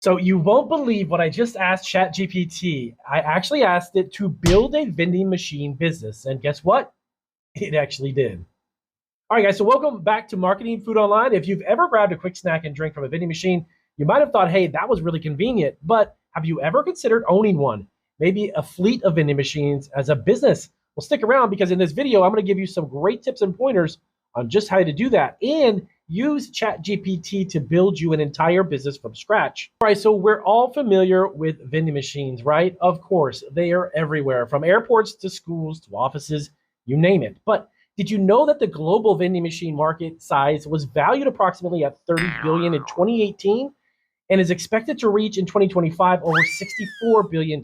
So you won't believe what I just asked ChatGPT. I actually asked it to build a vending machine business, and guess what? It actually did. All right, guys, so welcome back to Marketing Food Online. If you've ever grabbed a quick snack and drink from a vending machine, you might have thought, hey, that was really convenient, but have you ever considered owning one? Maybe a fleet of vending machines as a business? Well, stick around because in this video, I'm going to give you some great tips and pointers on just how to do that and use ChatGPT to build you an entire business from scratch. All right, so we're all familiar with vending machines, right? Of course, they are everywhere, from airports to schools to offices, you name it. But did you know that the global vending machine market size was valued approximately at 30 billion in 2018 and is expected to reach in 2025 over $64 billion?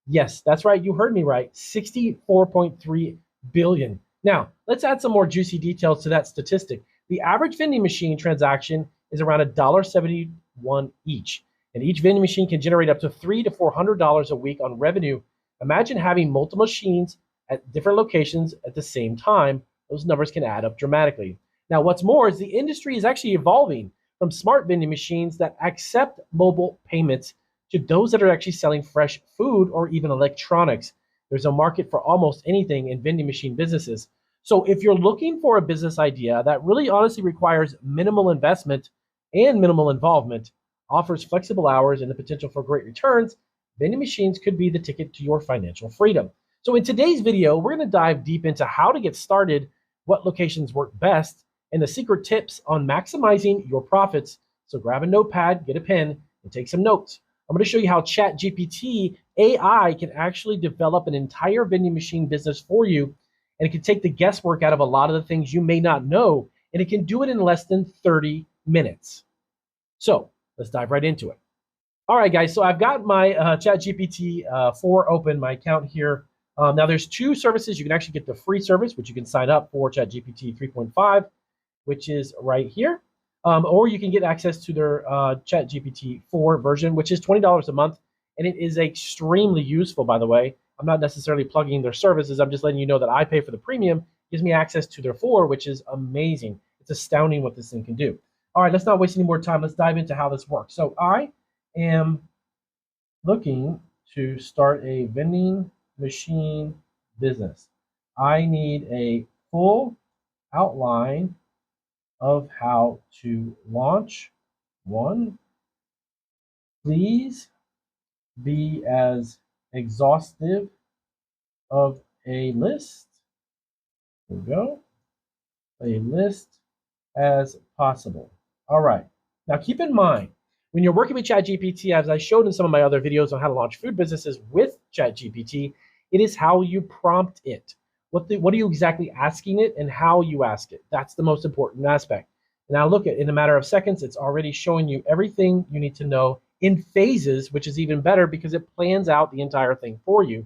Yes, that's right. You heard me right. 64.3 billion. Now, let's add some more juicy details to that statistic. The average vending machine transaction is around $1.71 each, and each vending machine can generate up to $300 to $400 a week on revenue. Imagine having multiple machines at different locations at the same time. Those numbers can add up dramatically. Now, what's more is the industry is actually evolving from smart vending machines that accept mobile payments to those that are actually selling fresh food or even electronics. There's a market for almost anything in vending machine businesses. So if you're looking for a business idea that really honestly requires minimal investment and minimal involvement, offers flexible hours and the potential for great returns, vending machines could be the ticket to your financial freedom. So in today's video, we're going to dive deep into how to get started, what locations work best, and the secret tips on maximizing your profits. So grab a notepad, get a pen, and take some notes. I'm going to show you how ChatGPT AI can actually develop an entire vending machine business for you, and it can take the guesswork out of a lot of the things you may not know, and it can do it in less than 30 minutes. So let's dive right into it. All right, guys, so I've got my ChatGPT4 open, my account here. Now, there's two services. You can actually get the free service, which you can sign up for, ChatGPT 3.5, which is right here. Or you can get access to their ChatGPT4 version, which is $20 a month. And it is extremely useful, by the way. I'm not necessarily plugging their services. I'm just letting you know that I pay for the premium. It gives me access to their 4, which is amazing. It's astounding what this thing can do. All right, let's not waste any more time. Let's dive into how this works. So I am looking to start a vending machine business. I need a full outline of how to launch one. Please be as exhaustive of a list. There we go. A list as possible. All right. Now keep in mind, when you're working with ChatGPT, as I showed in some of my other videos on how to launch food businesses with ChatGPT, it is how you prompt it. What are you exactly asking it and how you ask it? That's the most important aspect. Now look at, in a matter of seconds, it's already showing you everything you need to know in phases, which is even better because it plans out the entire thing for you.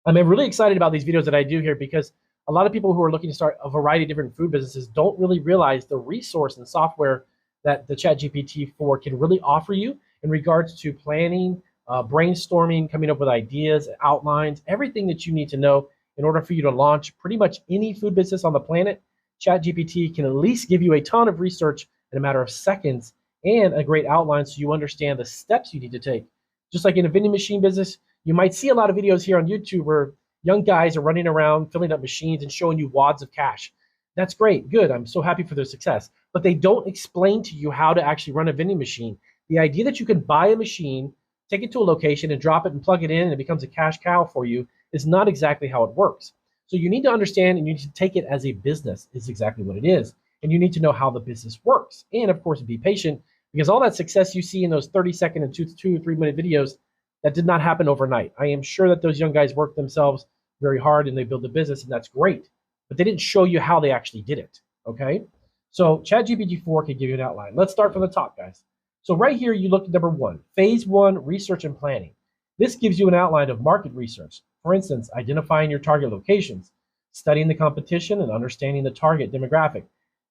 I'm really excited about these videos that I do here because a lot of people who are looking to start a variety of different food businesses don't really realize the resource and software that the ChatGPT4 can really offer you in regards to planning, brainstorming, coming up with ideas, outlines, everything that you need to know in order for you to launch pretty much any food business on the planet. ChatGPT can at least give you a ton of research in a matter of seconds and a great outline so you understand the steps you need to take. Just like in a vending machine business, you might see a lot of videos here on YouTube where young guys are running around filling up machines and showing you wads of cash. That's great, good. I'm so happy for their success. But they don't explain to you how to actually run a vending machine. The idea that you can buy a machine, take it to a location and drop it and plug it in and it becomes a cash cow for you is not exactly how it works. So you need to understand and you need to take it as a business is exactly what it is. And you need to know how the business works. And of course, be patient because all that success you see in those 30-second and 2 or 3 minute videos, that did not happen overnight. I am sure that those young guys worked themselves very hard and they built a business and that's great. But they didn't show you how they actually did it, okay? So ChatGPT4 can give you an outline. Let's start from the top, guys. So right here, you look at number 1, phase 1, research and planning. This gives you an outline of market research. For instance, identifying your target locations, studying the competition and understanding the target demographic.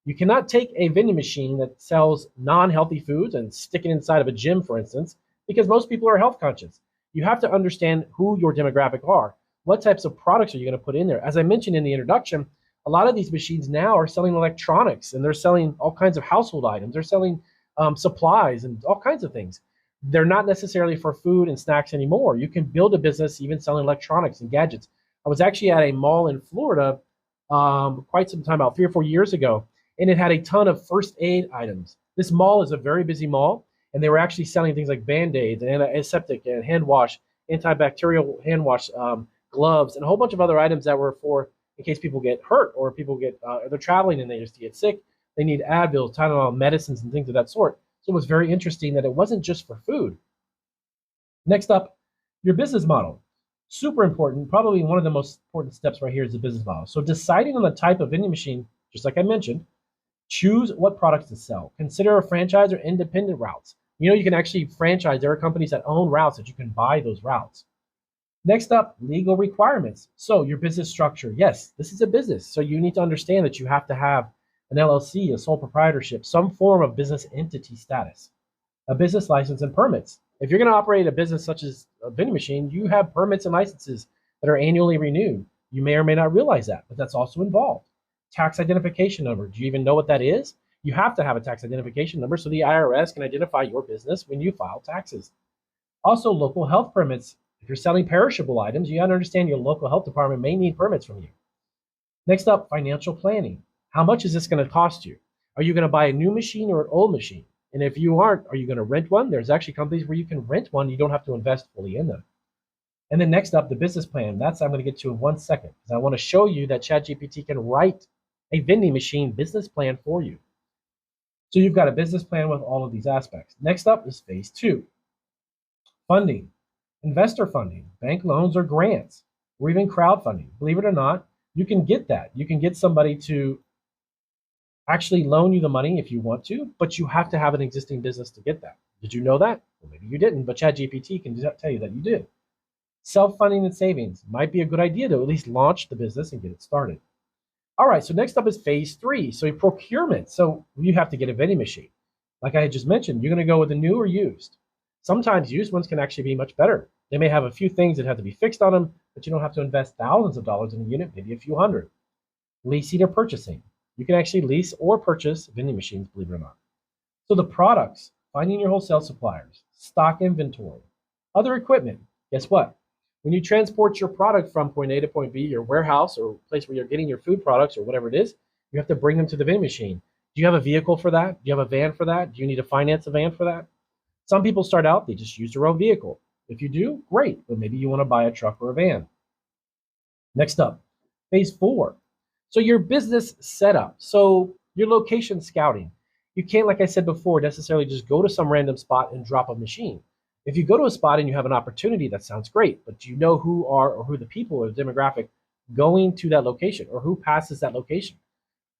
You cannot take a vending machine that sells non-healthy foods and stick it inside of a gym, for instance, because most people are health conscious. You have to understand who your demographic are. What types of products are you going to put in there? As I mentioned in the introduction, a lot of these machines now are selling electronics and they're selling all kinds of household items. They're selling supplies and all kinds of things. They're not necessarily for food and snacks anymore. You can build a business even selling electronics and gadgets. I was actually at a mall in Florida quite some time, about 3 or 4 years ago, and it had a ton of first aid items. This mall is a very busy mall, and they were actually selling things like Band-Aids and antiseptic and hand wash, antibacterial hand wash, gloves, and a whole bunch of other items that were for in case people get hurt or people get they're traveling and they just get sick. They need Advil, Tylenol, medicines, and things of that sort. So it was very interesting that it wasn't just for food. Next up, your business model. Super important. Probably one of the most important steps right here is the business model. So deciding on the type of vending machine, just like I mentioned, choose what products to sell. Consider a franchise or independent routes. You know, you can actually franchise. There are companies that own routes that you can buy those routes. Next up, legal requirements. So your business structure. Yes, this is a business. So you need to understand that you have to have an LLC, a sole proprietorship, some form of business entity status, a business license and permits. If you're going to operate a business such as a vending machine, you have permits and licenses that are annually renewed. You may or may not realize that, but that's also involved. Tax identification number. Do you even know what that is? You have to have a tax identification number so the IRS can identify your business when you file taxes. Also, local health permits. If you're selling perishable items, you got to understand your local health department may need permits from you. Next up, financial planning. How much is this going to cost you? Are you going to buy a new machine or an old machine? And if you aren't, are you going to rent one? There's actually companies where you can rent one. You don't have to invest fully in them. And then next up, the business plan. That's I'm going to get to in 1 second because I want to show you that ChatGPT can write a vending machine business plan for you. So you've got a business plan with all of these aspects. Next up is phase 2. Funding, investor funding, bank loans or grants, or even crowdfunding. Believe it or not, you can get that. You can get somebody to actually loan you the money if you want to, but you have to have an existing business to get that. Did you know that? Well, maybe you didn't, but ChatGPT can tell you that you did. Self-funding and savings might be a good idea to at least launch the business and get it started. All right, so next up is phase 3. So procurement. So you have to get a vending machine. Like I had just mentioned, you're going to go with a new or used. Sometimes used ones can actually be much better. They may have a few things that have to be fixed on them, but you don't have to invest thousands of dollars in a unit, maybe a few hundred. Leasing or purchasing. You can actually lease or purchase vending machines, believe it or not. So the products, finding your wholesale suppliers, stock inventory, other equipment. Guess what? When you transport your product from point A to point B, your warehouse or place where you're getting your food products or whatever it is, you have to bring them to the vending machine. Do you have a vehicle for that? Do you have a van for that? Do you need to finance a van for that? Some people start out, they just use their own vehicle. If you do, great, but maybe you want to buy a truck or a van. Next up, phase 4. So your business setup. So your location scouting. You can't, like I said before, necessarily just go to some random spot and drop a machine. If you go to a spot and you have an opportunity, that sounds great, but do you know who are or who the people or the demographic going to that location or who passes that location?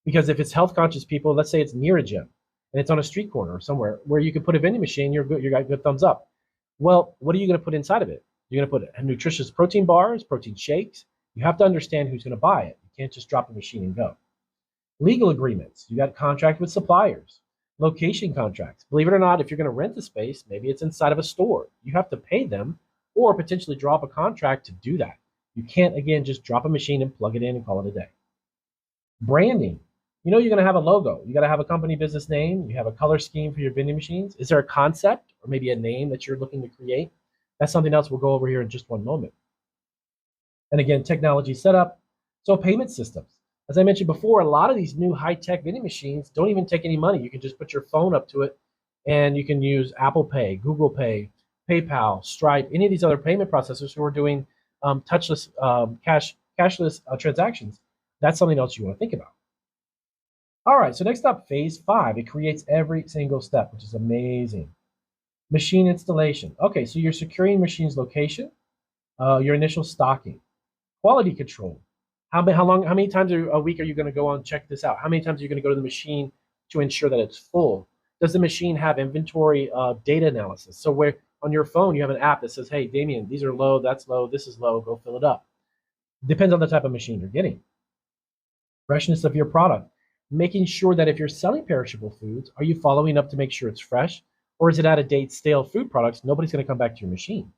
Because if it's health conscious people, let's say it's near a gym and it's on a street corner or somewhere where you can put a vending machine, you're good, you got good thumbs up. Well, what are you going to put inside of it? You're going to put nutritious protein bars, protein shakes. You have to understand who's going to buy it. You can't just drop a machine and go. Legal agreements. You got contract with suppliers. Location contracts. Believe it or not, if you're going to rent the space, maybe it's inside of a store. You have to pay them or potentially drop a contract to do that. You can't, again, just drop a machine and plug it in and call it a day. Branding. You know you're going to have a logo. You got to have a company business name. You have a color scheme for your vending machines. Is there a concept or maybe a name that you're looking to create? That's something else we'll go over here in just one moment. And again, technology setup. So payment systems. As I mentioned before, a lot of these new high-tech vending machines don't even take any money. You can just put your phone up to it and you can use Apple Pay, Google Pay, PayPal, Stripe, any of these other payment processors who are doing touchless, cashless transactions. That's something else you want to think about. All right, so next up, phase 5. It creates every single step, which is amazing. Machine installation. Okay, so you're securing machine's location, your initial stocking, quality control. How many times a week are you going to go on check this out? How many times are you going to go to the machine to ensure that it's full? Does the machine have inventory data analysis? So where on your phone you have an app that says, hey, Damien, these are low, that's low, this is low, go fill it up. Depends on the type of machine you're getting. Freshness of your product. Making sure that if you're selling perishable foods, are you following up to make sure it's fresh? Or is it out of date, stale food products? Nobody's going to come back to your machine.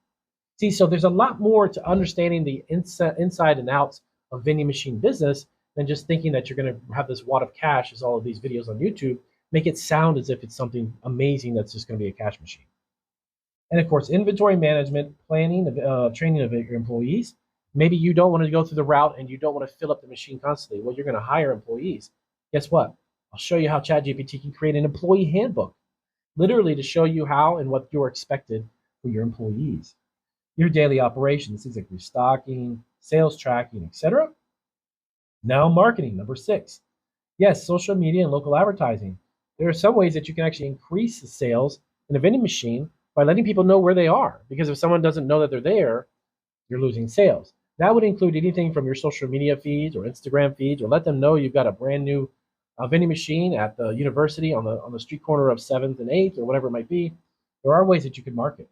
See, so there's a lot more to understanding the inside and outs of vending machine business than just thinking that you're going to have this wad of cash as all of these videos on YouTube make it sound as if it's something amazing that's just going to be a cash machine. And of course, inventory management, planning, training of your employees. Maybe you don't want to go through the route and you don't want to fill up the machine constantly. Well, you're going to hire employees. Guess what? I'll show you how ChatGPT can create an employee handbook, literally to show you how and what you're expected for your employees. Your daily operations, things like restocking, sales tracking, etc. Now, marketing, number 6. Yes, social media and local advertising. There are some ways that you can actually increase the sales in a vending machine by letting people know where they are. Because if someone doesn't know that they're there, you're losing sales. That would include anything from your social media feeds or Instagram feeds, or let them know you've got a brand new vending machine at the university on the street corner of 7th and 8th, or whatever it might be. There are ways that you can market.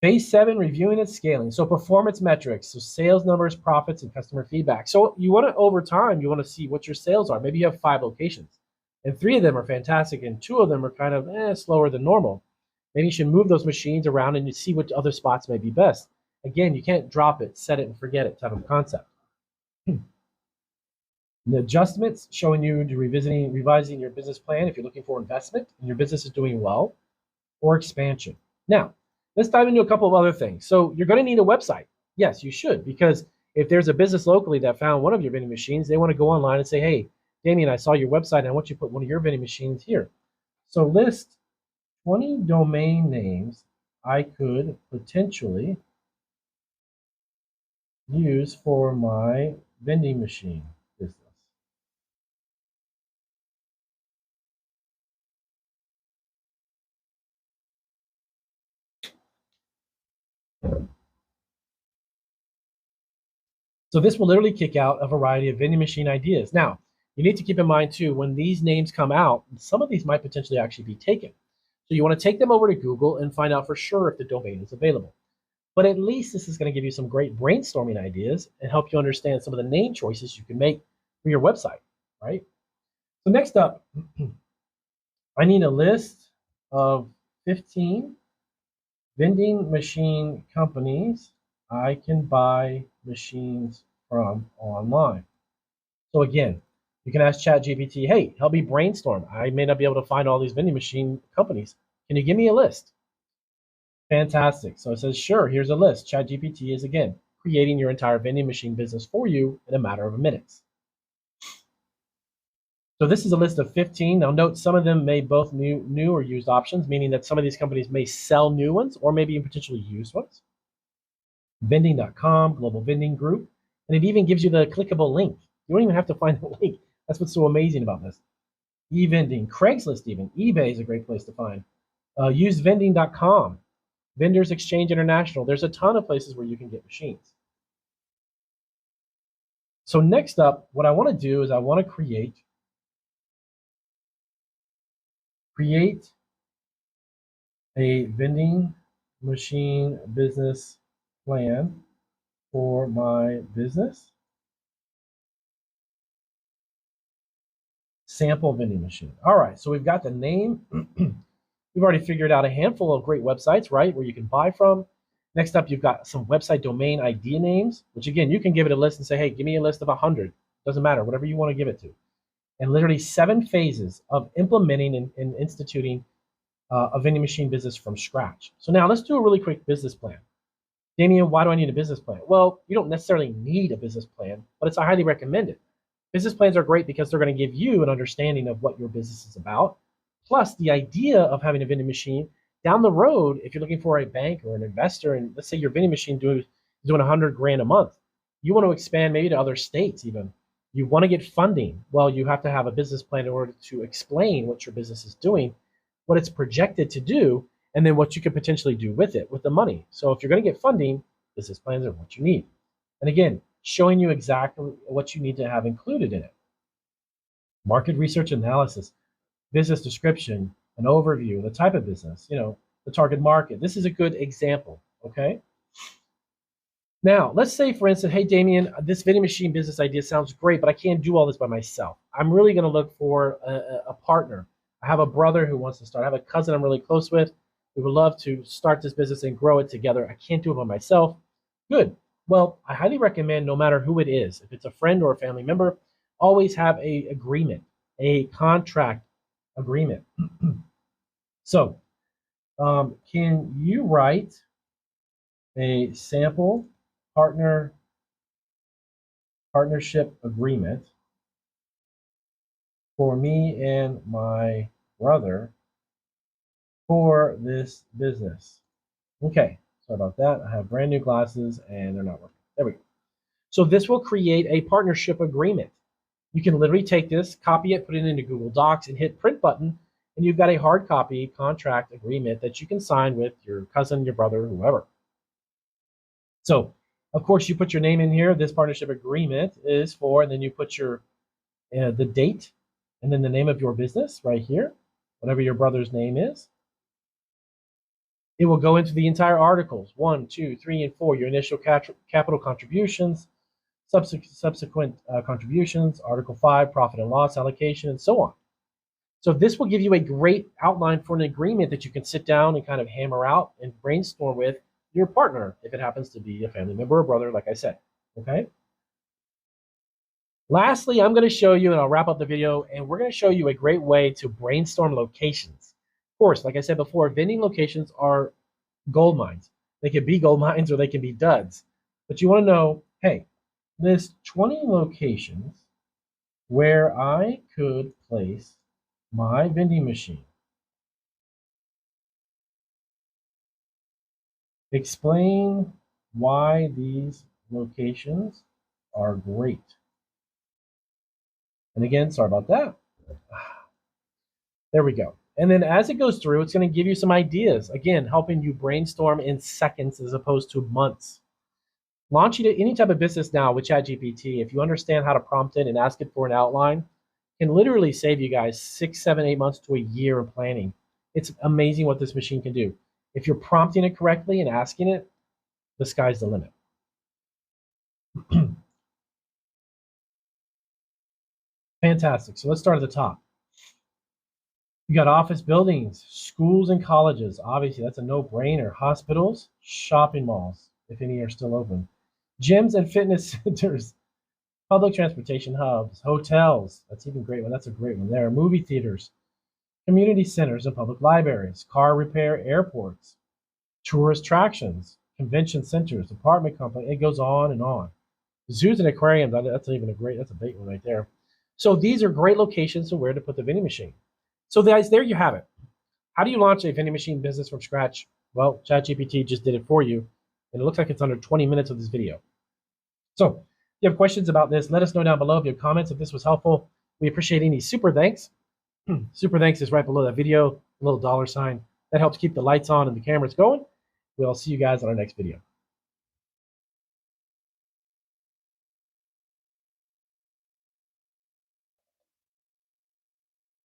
Phase 7, reviewing and scaling. So performance metrics, so sales numbers, profits, and customer feedback. So you want to, over time, you want to see what your sales are. Maybe you have 5 locations, and 3 of them are fantastic, and 2 of them are kind of slower than normal. Maybe you should move those machines around and you see what other spots may be best. Again, you can't drop it, set it, and forget it type of concept. The adjustments showing you to revising your business plan if you're looking for investment and your business is doing well, or expansion. Now, let's dive into a couple of other things. So you're going to need a website. Yes, you should, because if there's a business locally that found one of your vending machines, they want to go online and say, hey, Damien, I saw your website and I want you to put one of your vending machines here. So list 20 domain names I could potentially use for my vending machine business. So this will literally kick out a variety of vending machine ideas. Now, you need to keep in mind too, when these names come out, some of these might potentially actually be taken. So you want to take them over to Google and find out for sure if the domain is available. But at least this is going to give you some great brainstorming ideas and help you understand some of the name choices you can make for your website, right? So next up, I need a list of 15 vending machine companies I can buy machines from online. So again, you can ask ChatGPT, hey, help me brainstorm. I may not be able to find all these vending machine companies. Can you give me a list? Fantastic. So it says, sure, here's a list. ChatGPT is, again, creating your entire vending machine business for you in a matter of minutes. So this is a list of 15. Now note, some of them may both new or used options, meaning that some of these companies may sell new ones or maybe potentially used ones. Vending.com, Global Vending Group, and it even gives you the clickable link. You don't even have to find the link. That's what's so amazing about this. E-vending, Craigslist even, eBay is a great place to find. Usevending.com, Vendors Exchange International. There's a ton of places where you can get machines. So next up, what I want to do is I want to create a vending machine business plan for my business. Sample vending machine. All right, so we've got the name. We've already figured out a handful of great websites, right, where you can buy from. Next up, you've got some website domain ID names, which again, you can give it a list and say, hey, give me a list of 100. Doesn't matter, whatever you want to give it to. And literally 7 phases of implementing and instituting a vending machine business from scratch. So now let's do a really quick business plan. Damien, why do I need a business plan? Well, you don't necessarily need a business plan, but it's highly recommended. Business plans are great because they're going to give you an understanding of what your business is about. Plus, the idea of having a vending machine down the road, if you're looking for a bank or an investor, and let's say your vending machine doing 100 grand a month, you want to expand maybe to other states even. You want to get funding. Well, you have to have a business plan in order to explain what your business is doing, what it's projected to do, and then what you could potentially do with it, with the money. So if you're going to get funding, business plans are what you need. And again, showing you exactly what you need to have included in it. Market research analysis, business description, an overview, the type of business, the target market. This is a good example, okay? Now, let's say, for instance, hey, Damien, this vending machine business idea sounds great, but I can't do all this by myself. I'm really going to look for a partner. I have a brother who wants to start. I have a cousin I'm really close with. We would love to start this business and grow it together. I can't do it by myself. Good. Well, I highly recommend, no matter who it is, if it's a friend or a family member, always have an agreement. a contract agreement. So, can you write a sample partnership agreement for me and my brother for this business? Okay, sorry about that. I have brand new glasses and they're not working. There we go. So this will create a partnership agreement. You can literally take this, copy it, put it into Google Docs, and hit print button, and you've got a hard copy contract agreement that you can sign with your cousin, your brother, whoever. So, of course, you put your name in here. This partnership agreement is for, and then you put your the date, and then the name of your business right here, whatever your brother's name is. It will go into the entire articles, 1, 2, 3, and 4, your initial capital contributions, subsequent contributions, Article 5, profit and loss allocation, and so on. So this will give you a great outline for an agreement that you can sit down and kind of hammer out and brainstorm with your partner, if it happens to be a family member or brother, like I said, okay? Lastly, I'm going to show you, and I'll wrap up the video, and we're going to show you a great way to brainstorm locations. Of course, like I said before, vending locations are gold mines. They can be gold mines or they can be duds. But you want to know, hey, list 20 locations where I could place my vending machine. Explain why these locations are great. And again, sorry about that. There we go. And then as it goes through, it's going to give you some ideas. Again, helping you brainstorm in seconds as opposed to months. Launching any type of business now with ChatGPT, if you understand how to prompt it and ask it for an outline, can literally save you guys 6, 7, 8 months to a year of planning. It's amazing what this machine can do. If you're prompting it correctly and asking it, the sky's the limit. Fantastic. So let's start at the top. You got office buildings, schools and colleges. Obviously, that's a no-brainer. Hospitals, shopping malls, if any are still open. Gyms and fitness centers, public transportation hubs, hotels. That's even great one. That's a great one there. Movie theaters, community centers and public libraries, car repair, airports, tourist attractions, convention centers, apartment complex. It goes on and on. Zoos and aquariums. That's even that's a big one right there. So these are great locations to where to put the vending machine. So guys, there you have it. How do you launch a vending machine business from scratch? Well, ChatGPT just did it for you, and it looks like it's under 20 minutes of this video. So if you have questions about this, let us know down below. If you have comments, if this was helpful, we appreciate any super thanks. Super thanks is right below that video, a little $sign. That helps keep the lights on and the cameras going. We'll see you guys on our next video.